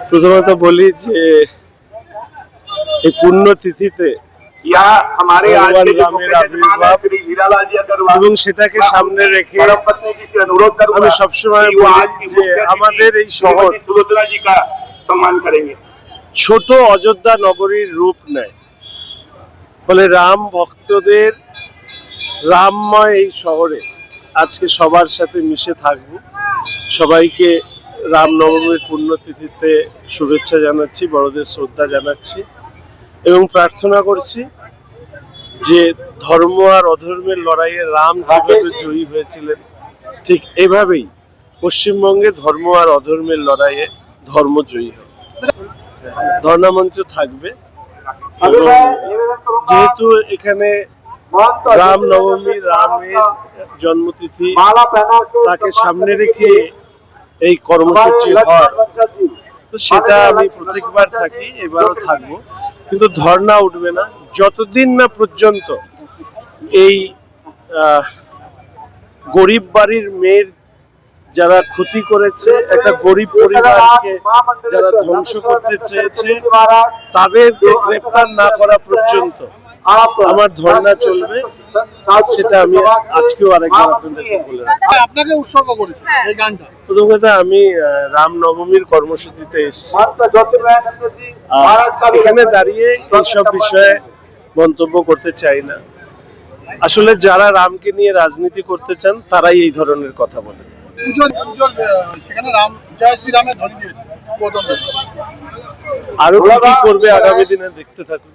প্রথমত বলি যে এই পুণ্যতিথিতে রামের আবির্ভাব এবং সেটাকে সামনে রেখে আমি সবসময় বলি যে আমাদের এই শহর ছোট অযোধ্যা নগরীর রূপ নেয়। ফলে রাম ভক্তদের রামময় এই শহরে আজকে সবার সাথে মিশে থাকবো। সবাইকে রামনবমীর পুণ্যতিথিতে শুভেচ্ছা জানাচ্ছি, বড়দের শ্রদ্ধা জানাচ্ছি এবং প্রার্থনা করছি যে ধর্ম আর অধর্মের লড়াইয়ে রাম যেভাবে জয়ী হয়েছিলেন ঠিক এভাবেই পশ্চিমবঙ্গে ধর্ম আর অধর্মের লড়াইয়ে ধর্ম জয়ী হবে। ধর্ণামঞ্চ থাকবে এবং যেহেতু এখানে রাম নবমী, রামের জন্মতিথি, তাকে সামনে রেখে এই কর্মসূচি হয়, তো সেটা আমি প্রত্যেকবার থাকি, এবারও থাকবো। কিন্তু ধর্ণা উঠবে না যতদিন না পর্যন্ত এই গরিব বাড়ির মেয়ের যারা ক্ষতি করেছে, একটা গরিব পরিবারকে যারা ধ্বংস করতে চেয়েছে, তাদেরকে গ্রেফতার না করা পর্যন্ত আমার ধর্ণা চলবে। সেটা আমি আজকেও আরেকবার আপনাদেরকে বলে রাখি। আপনাকে উৎসর্গ করেছি এই গানটা। প্রথম কথা, আমি রামনবমীর কর্মসূচিতে এসেছি, এখানে দাঁড়িয়ে এইসব বিষয়ে মন্তব্য করতে চাই না। আসলে যারা রামকে নিয়ে রাজনীতি করতে চান তারাই এই ধরনের কথা বলেন। সেখানে রাম জয় শ্রীরামের ধ্বনি দিয়েছে। আরো কি করবে আগামী দিনে দেখতে থাকুন।